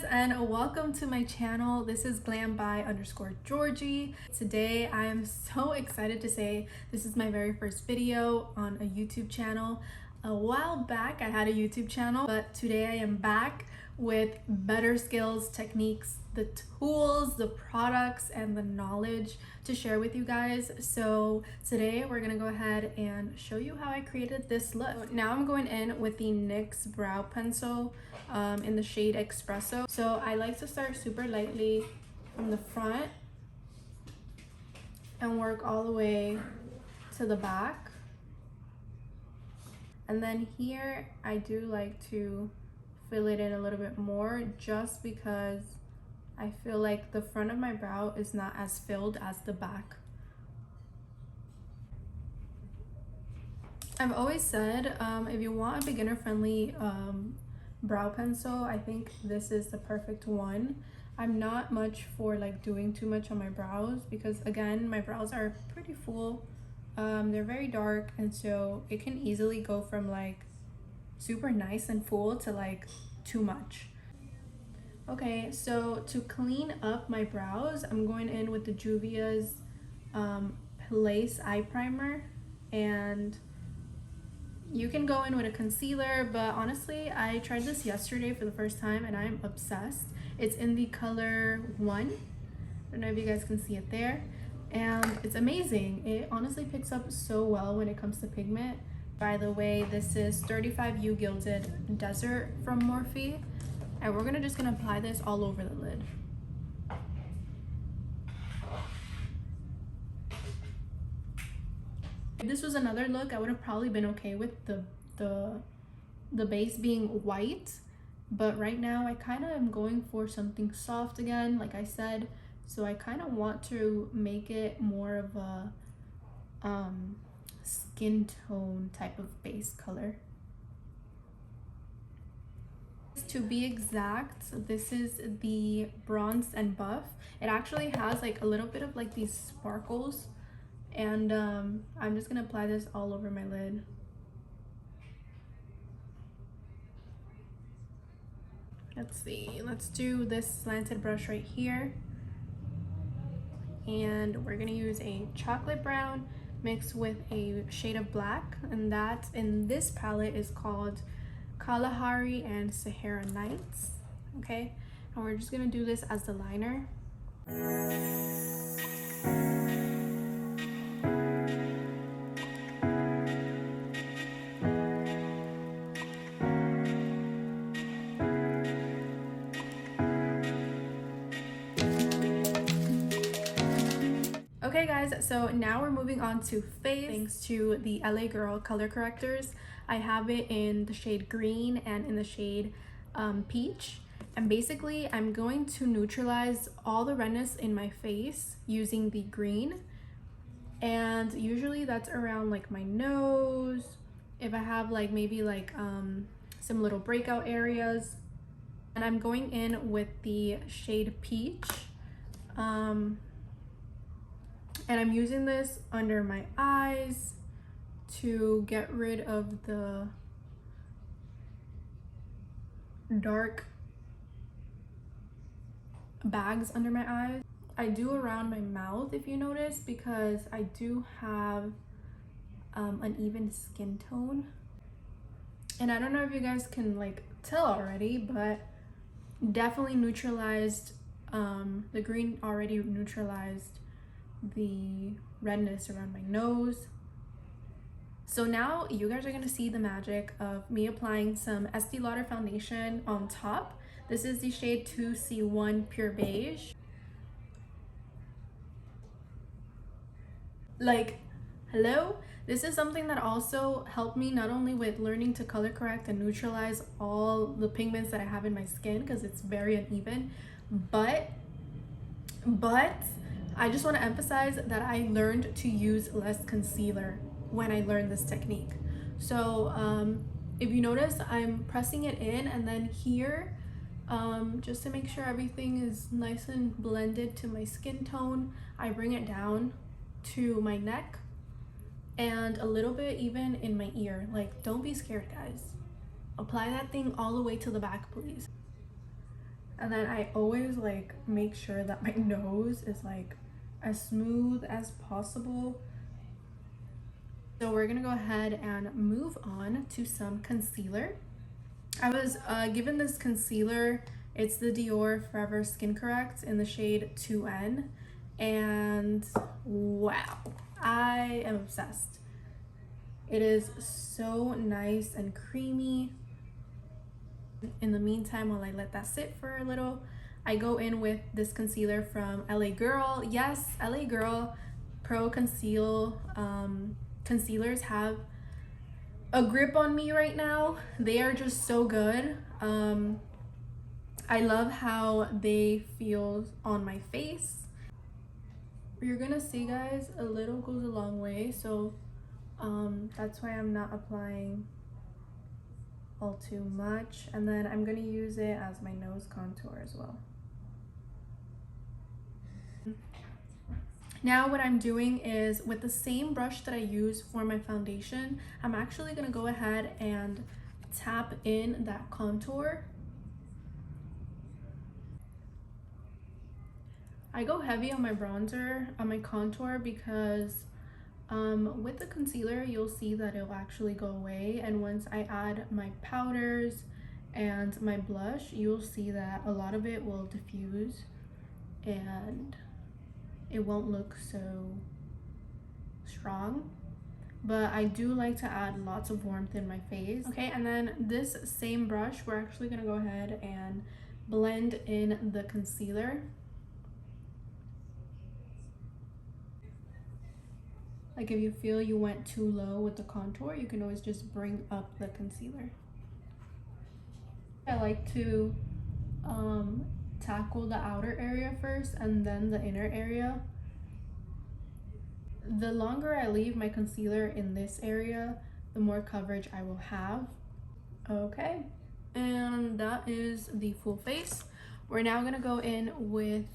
and welcome to my channel. This is Glam by _Jorgy. Today I am so excited to say this is my very first video on a YouTube channel. A while back I had a YouTube channel, but today I am back with better skills, techniques, the tools, the products, and the knowledge to share with you guys. So today we're gonna go ahead and show you how I created this look. Now I'm going in with the NYX brow pencil in the shade Espresso. So I like to start super lightly from the front and work all the way to the back. And then here I do like to fill it in a little bit more just because I feel like the front of my brow is not as filled as the back. I've always said if you want a beginner-friendly brow pencil, I think this is the perfect one. I'm not much for like doing too much on my brows because again, my brows are pretty full. They're very dark, and so it can easily go from like super nice and full to like too much. Okay, so to clean up my brows, I'm going in with the Juvia's Place Eye Primer, and you can go in with a concealer, but honestly I tried this yesterday for the first time and I'm obsessed. It's in the color 1. I don't know if you guys can see it there, and it's amazing. It honestly picks up so well when it comes to pigment. By the way, this is 35U Gilded Desert from Morphe, and we're just gonna apply this all over the lid. If this was another look, I would have probably been okay with the base being white, but right now I kind of am going for something soft again, like I said, so I kind of want to make it more of a skin tone type of base color. To be exact, this is the Bronze and Buff. It actually has like a little bit of like these sparkles, and I'm just gonna apply this all over my lid. Let's see, let's do this slanted brush right here, and we're gonna use a chocolate brown mixed with a shade of black, and that in this palette is called Kalahari and Sahara Nights. Okay, and we're just gonna do this as the liner. Okay guys, so now we're moving on to face. Thanks to the LA Girl color correctors, I have it in the shade green and in the shade peach, and basically I'm going to neutralize all the redness in my face using the green, and usually that's around like my nose, if I have like maybe like some little breakout areas. And I'm going in with the shade peach, and I'm using this under my eyes to get rid of the dark bags under my eyes. I do around my mouth, if you notice, because I do have uneven skin tone. And I don't know if you guys can like tell already, but definitely neutralized, the green already neutralized the redness around my nose. So now you guys are gonna see the magic of me applying some Estee Lauder foundation on top. This is the shade 2C1 Pure Beige. Like, hello? This is something that also helped me not only with learning to color correct and neutralize all the pigments that I have in my skin because it's very uneven, but I just want to emphasize that I learned to use less concealer when I learned this technique. So if you notice, I'm pressing it in, and then here, just to make sure everything is nice and blended to my skin tone, I bring it down to my neck and a little bit even in my ear. Like, don't be scared, guys. Apply that thing all the way to the back, please. And then I always like make sure that my nose is like as smooth as possible. So we're gonna go ahead and move on to some concealer. I was given this concealer. It's the Dior Forever Skin Correct in the shade 2N. And wow, I am obsessed. It is so nice and creamy. In the meantime, while I let that sit for a little, I go in with this concealer from LA Girl. Yes, LA Girl Pro Conceal concealers have a grip on me right now. They are just so good. I love how they feel on my face. You're gonna see, guys, a little goes a long way, so that's why I'm not applying all too much. And then I'm gonna use it as my nose contour as well. Now what I'm doing is, with the same brush that I use for my foundation, I'm actually gonna go ahead and tap in that contour. I go heavy on my bronzer, on my contour, because with the concealer, you'll see that it'll actually go away. And once I add my powders and my blush, you'll see that a lot of it will diffuse and it won't look so strong. But I do like to add lots of warmth in my face. Okay, and then this same brush, we're actually gonna go ahead and blend in the concealer. Like if you feel you went too low with the contour, you can always just bring up the concealer. I like to tackle the outer area first and then the inner area. The longer I leave my concealer in this area, the more coverage I will have. Okay, and that is the full face. We're now gonna go in with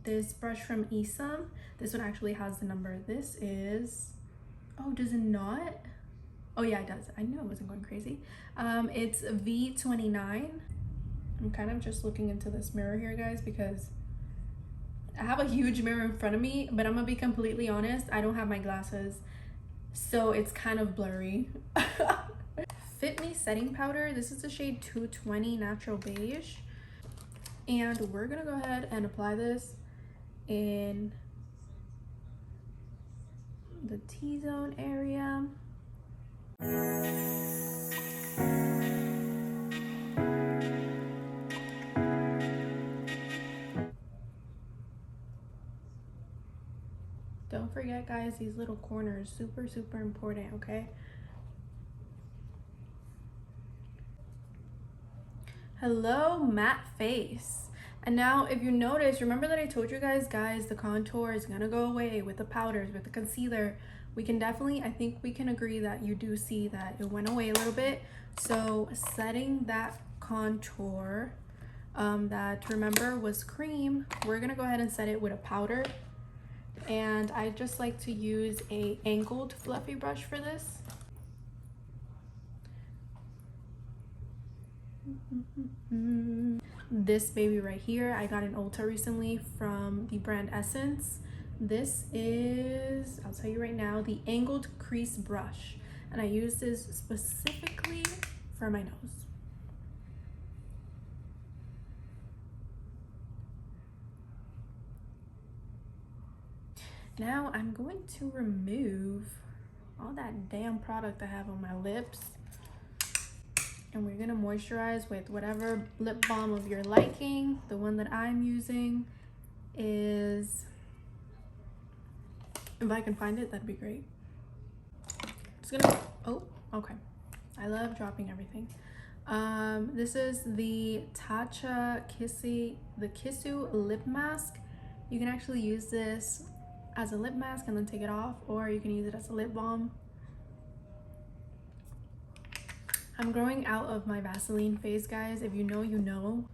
this brush from Isam. This one actually has the number. This is, oh, does it not? Oh yeah, it does. I knew I wasn't going crazy. It's V29. I'm kind of just looking into this mirror here, guys, because I have a huge mirror in front of me, but I'm gonna be completely honest, I don't have my glasses, so it's kind of blurry. Fit Me setting powder. This is the shade 220 Natural Beige. And we're gonna go ahead and apply this in the T-zone area. Don't forget, guys, these little corners, super important, okay? Hello, matte face. And now if you notice, remember that I told you guys, the contour is gonna go away with the powders, with the concealer. We can definitely, I think we can agree that you do see that it went away a little bit. So setting that contour that, remember, was cream, we're gonna go ahead and set it with a powder. And I just like to use a angled fluffy brush for this. This baby right here, I got in Ulta recently from the brand Essence. This is, I'll tell you right now, the angled crease brush, and I use this specifically for my nose. Now I'm going to remove all that damn product I have on my lips, and we're gonna moisturize with whatever lip balm of your liking. The one that I'm using is, if I can find it, that'd be great. Just gonna, oh, okay. I love dropping everything. This is the Tatcha Kissu lip mask. You can actually use this as a lip mask and then take it off, or you can use it as a lip balm. I'm growing out of my Vaseline phase, guys. If you know, you know.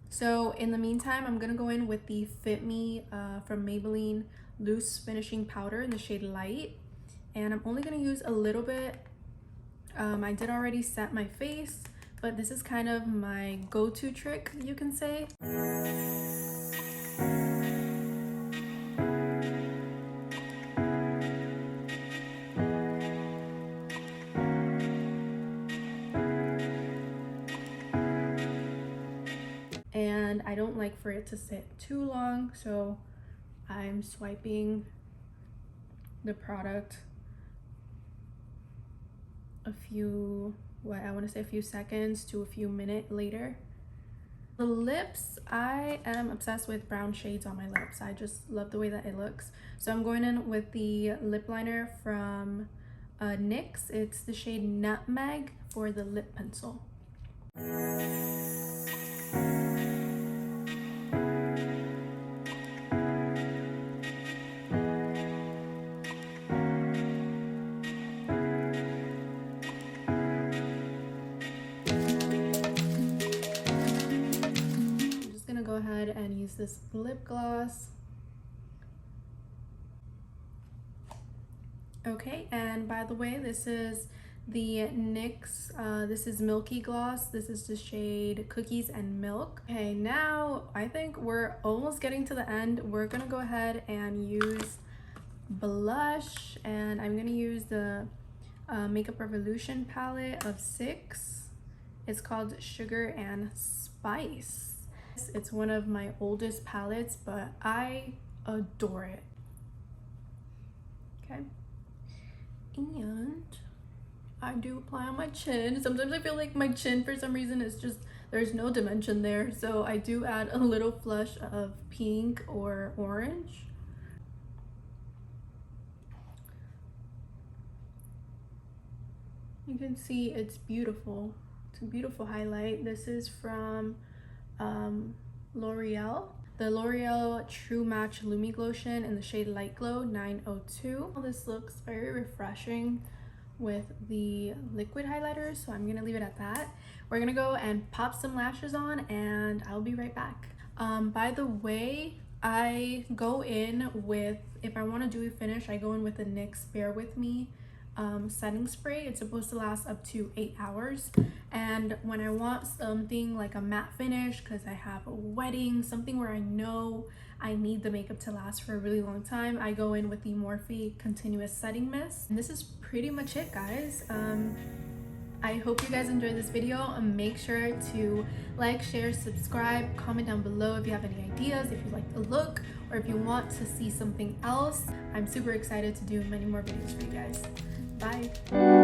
So in the meantime, I'm gonna go in with the Fit Me from Maybelline loose finishing powder in the shade Light, and I'm only gonna use a little bit. I did already set my face, but this is kind of my go-to trick, you can say. And I don't like for it to sit too long, so I'm swiping the product a few seconds to a few minutes later. The lips, I am obsessed with brown shades on my lips. I just love the way that it looks. So I'm going in with the lip liner from NYX. It's the shade Nutmeg for the lip pencil. Go ahead and use this lip gloss. Okay, and by the way, this is the NYX, this is Milky Gloss. This is the shade Cookies and Milk. Okay, now I think we're almost getting to the end. We're gonna go ahead and use blush, and I'm gonna use the Makeup Revolution palette of 6. It's called Sugar and Spice. It's one of my oldest palettes, but I adore it. Okay, and I do apply on my chin. Sometimes I feel like my chin, for some reason, is just, there's no dimension there, so I do add a little flush of pink or orange. You can see it's beautiful. It's a beautiful highlight. This is from L'Oreal, the L'Oreal True Match Lumi Glotion in the shade Light Glow 902. This looks very refreshing with the liquid highlighter, so I'm gonna leave it at that. We're gonna go and pop some lashes on, and I'll be right back. By the way, I go in with, if I want to do a finish, I go in with the NYX Bear With Me setting spray. It's supposed to last up to 8 hours, and when I want something like a matte finish, because I have a wedding, something where I know I need the makeup to last for a really long time, I go in with the Morphe Continuous Setting Mist. And this is pretty much it, guys. I hope you guys enjoyed this video. Make sure to like, share, subscribe, comment down below if you have any ideas, if you like the look, or if you want to see something else. I'm super excited to do many more videos for you guys. Bye.